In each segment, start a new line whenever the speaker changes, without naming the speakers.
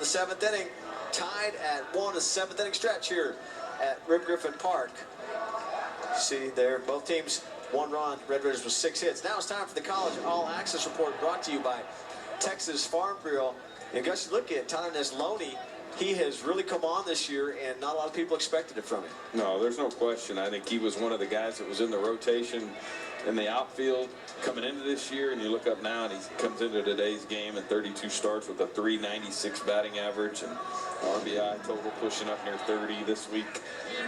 seventh inning. Tied at 1, a seventh inning stretch here at Rip Griffin Park. See there, both teams 1 run, Red Raiders with 6 hits. Now it's time for the College All Access Report, brought to you by Texas Farm Bureau. And guys, look at Tyler Nesloney. He has really come on this year, and not a lot of people expected it from him.
No, there's no question. I think he was one of the guys that was in the rotation in the outfield coming into this year, and you look up now and he comes into today's game and 32 starts with a .396 batting average and RBI total pushing up near 30 this week.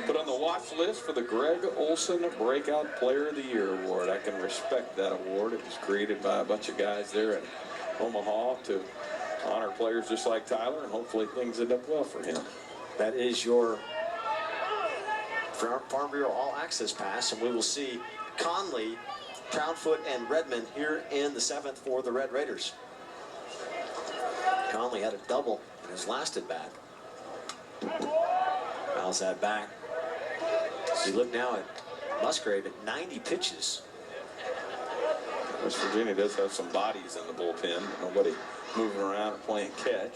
Put on the watch list for the Greg Olson Breakout Player of the Year Award. I can respect that award. It was created by a bunch of guys there in Omaha to honor players just like Tyler, and hopefully things end up well for him.
That is your Farm Bureau All Access Pass, and we will see Conley, Proudfoot, and Redmond here in the 7th for the Red Raiders. Conley had a double in his last at bat. Fouls that back. So you look now at Musgrave at 90 pitches.
West Virginia does have some bodies in the bullpen. Nobody moving around and playing catch.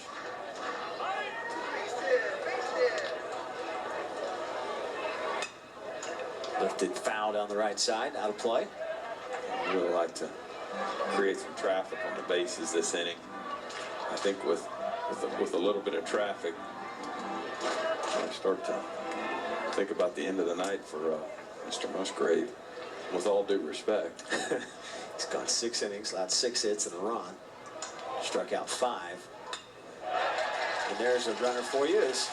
Lifted foul down the right side, out of play.
I really like to create some traffic on the bases this inning. I think with a little bit of traffic, I start to think about the end of the night for Mr. Musgrave, with all due respect.
He's gone 6 innings, allowed 6 hits and a run. Struck out 5. And there's a runner for you as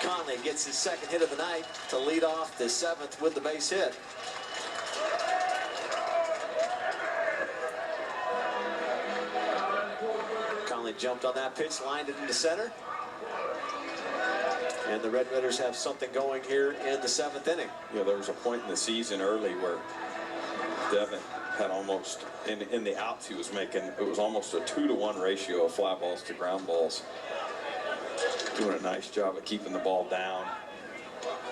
Conley gets his 2nd hit of the night to lead off the 7th with the base hit. Conley jumped on that pitch, lined it into center. And the Red Raiders have something going here in the 7th inning.
You know, there was a point in the season early where Devin had almost, in the outs he was making, it was almost a 2-to-1 ratio of fly balls to ground balls. Doing a nice job of keeping the ball down,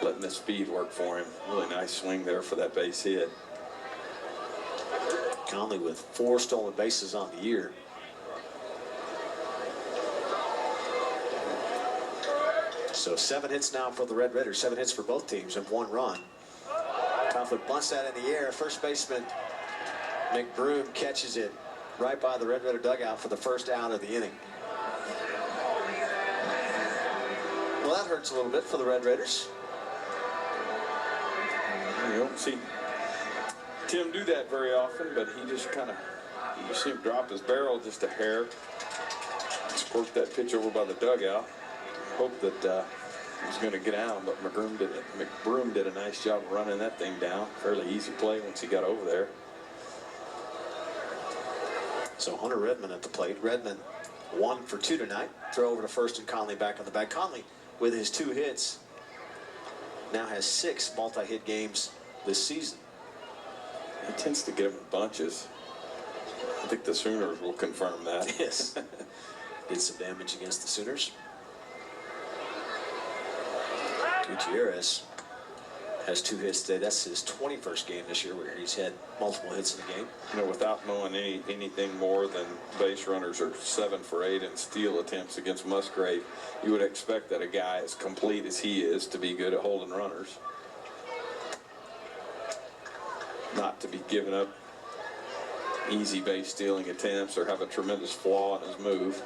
letting the speed work for him. Really nice swing there for that base hit.
Conley with 4 stolen bases on the year. So 7 hits now for the Red Raiders, 7 hits for both teams and 1 run. Proudfoot bunts that in the air. First baseman McBroom catches it right by the Red Raider dugout for the first out of the inning. Well, that hurts a little bit for the Red Raiders.
You don't see Tim do that very often, but he just kind of, you see him drop his barrel just a hair. Squirt that pitch over by the dugout. Hope that he was going to get out, but McBroom did a nice job of running that thing down. Fairly easy play once he got over there.
So Hunter Redmond at the plate. Redmond 1 for 2 tonight. Throw over to first and Conley back on the bag. Conley with his 2 hits now has 6 multi-hit games this season.
He tends to get them in bunches. I think the Sooners will confirm that.
Yes. Did some damage against the Sooners. Gutierrez has 2 hits today. That's his 21st game this year where he's had multiple hits in the game.
You know, without knowing anything more than base runners are 7 for 8 and steal attempts against Musgrave, you would expect that a guy as complete as he is to be good at holding runners. Not to be giving up easy base stealing attempts or have a tremendous flaw in his move.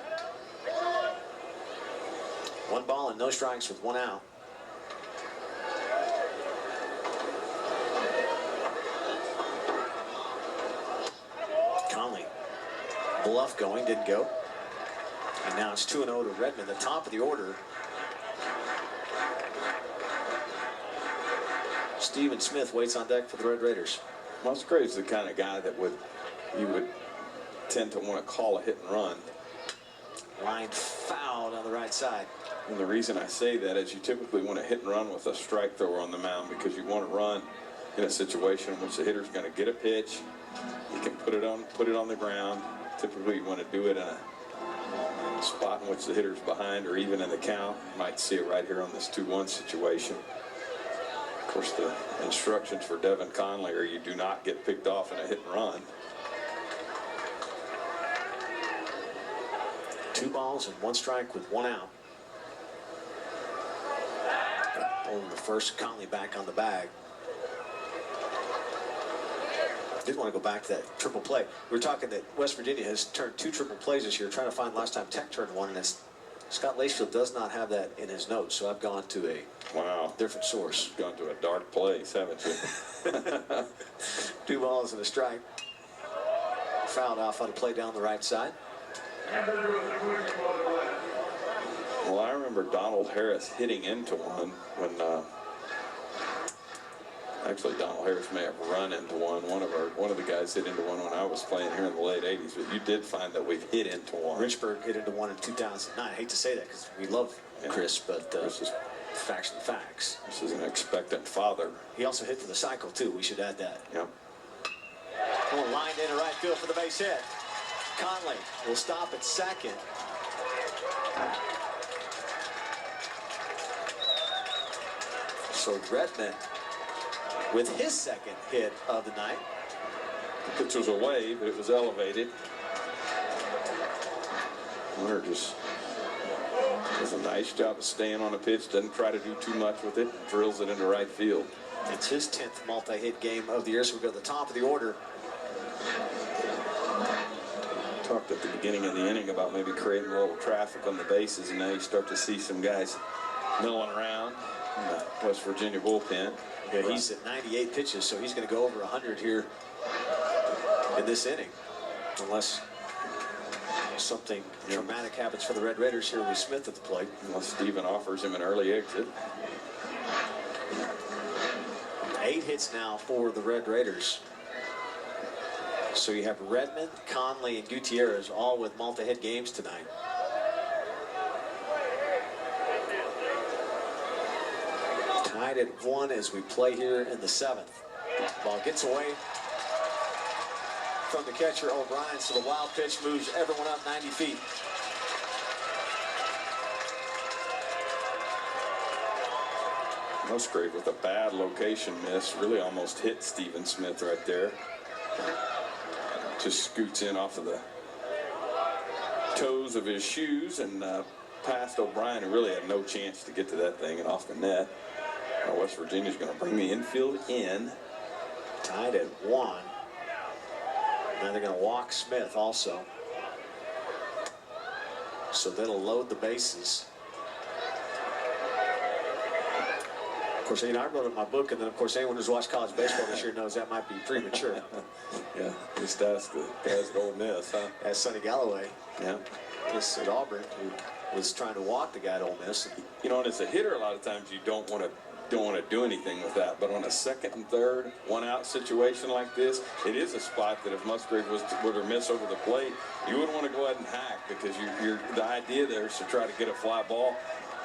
1 ball and no strikes with 1 out. Conley, bluff going, didn't go. And now it's 2-0 to Redmond, the top of the order. Steven Smith waits on deck for the Red Raiders.
Musgrave's the kind of guy that you would tend to want to call a hit and run.
Line foul on the right side.
And the reason I say that is you typically want to hit and run with a strike thrower on the mound because you want to run in a situation in which the hitter's going to get a pitch. You can put it on the ground. Typically you want to do it in a spot in which the hitter's behind or even in the count. You might see it right here on this 2-1 situation. Of course, the instructions for Devin Conley are you do not get picked off in a hit and run.
2 balls and 1 strike with 1 out. over to first. Conley back on the bag. Did want to go back to that triple play. We were talking that West Virginia has turned 2 triple plays this year, trying to find last time Tech turned one, and it's, Scott Lacefield does not have that in his notes, so I've gone to a different source.
Gone to a dark place, haven't you?
2 balls and a strike. Fouled off on a play down the right side.
Well, I remember Donald Harris hitting into one when actually Donald Harris may have run into one. One of the guys hit into one when I was playing here in the late 80s. But you did find that we've hit into one.
Richburg hit into one in 2009. I hate to say that because we love Chris, but
Chris is
facts and facts.
This is an expectant father.
He also hit for the cycle too. We should add that.
Yep.
Going lined into right field for the base hit. Conley will stop at second. So Redmond with his second hit of the night.
The pitch was away, but it was elevated. Hunter just does a nice job of staying on the pitch, doesn't try to do too much with it, drills it into right field.
It's his 10th multi-hit game of the year, so we go to the top of the order.
Talked at the beginning of the inning about maybe creating a little traffic on the bases, and now you start to see some guys milling around in the West Virginia bullpen.
Yeah, he's at 98 pitches, so he's going to go over 100 here in this inning, unless something dramatic happens for the Red Raiders here with Smith at the plate.
Unless Steven offers him an early exit.
8 hits now for the Red Raiders. So you have Redmond, Conley, and Gutierrez all with multi-hit games tonight. Tied at 1 as we play here in the 7th. Ball gets away from the catcher O'Brien, so the wild pitch moves everyone up 90 feet.
Musgrave with a bad location miss, really almost hit Steven Smith right there. Just scoots in off of the toes of his shoes and past O'Brien, who really had no chance to get to that thing and off the net. West Virginia's going to bring the infield in.
Tied at 1. Now they're going to walk Smith also. So that'll load the bases. Of course, you know, I wrote it in my book, and then, of course, anyone who's watched college baseball this year knows that might be premature.
Yeah, just ask the guys at Ole Miss, huh?
As Sonny Galloway,
yeah,
this at Auburn, who was trying to walk the guy at Ole Miss.
You know, and as a hitter, a lot of times you don't want to do anything with that, but on a second and third, 1-out situation like this, it is a spot that if Musgrave were to miss over the plate, you would want to go ahead and hack, because the idea there is to try to get a fly ball.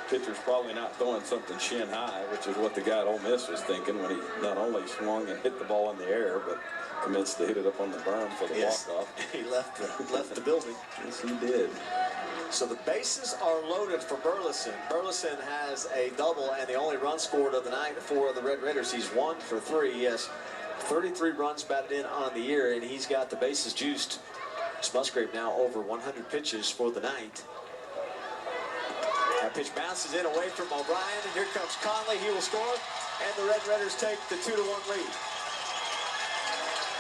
Pitcher's probably not throwing something shin high, which is what the guy at Ole Miss was thinking when he not only swung and hit the ball in the air, but commenced to hit it up on the berm for the walk-off.
He left the building.
Yes, he did.
So the bases are loaded for Burleson. Burleson has a double and the only run scored of the night for the Red Raiders. He's 1 for 3. He has 33 runs batted in on the year, and he's got the bases juiced. It's Musgrave now over 100 pitches for the night. That pitch bounces in away from O'Brien, and here comes Conley. He will score, and the Red Raiders take the 2-1 lead.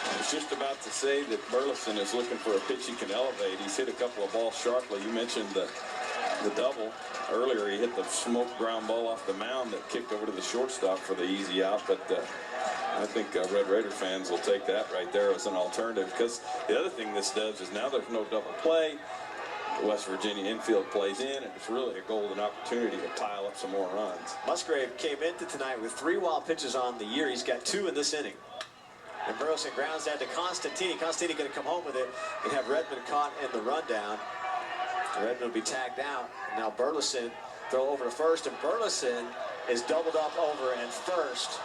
I was just about to say that Burleson is looking for a pitch he can elevate. He's hit a couple of balls sharply. You mentioned the double. Earlier he hit the smoke ground ball off the mound that kicked over to the shortstop for the easy out, but I think Red Raider fans will take that right there as an alternative, because the other thing this does is now there's no double play. The West Virginia infield plays in, and it's really a golden opportunity to pile up some more runs.
Musgrave came into tonight with 3 wild pitches on the year. He's got 2 in this inning. And Burleson grounds that to Constantini. Constantini going to come home with it and have Redmond caught in the rundown. Redmond will be tagged out. Now Burleson throw over to first, and Burleson is doubled up over at first.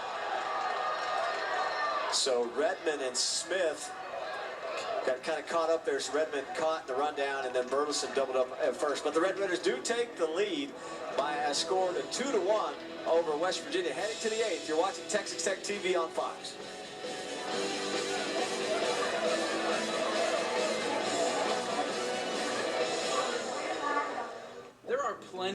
So Redmond and Smith got kind of caught up there. So Redmond caught in the rundown, and then Burleson doubled up at first. But the Red Raiders do take the lead by a score of 2-1 over West Virginia. Heading to the 8th. You're watching Texas Tech TV on Fox.
There are plenty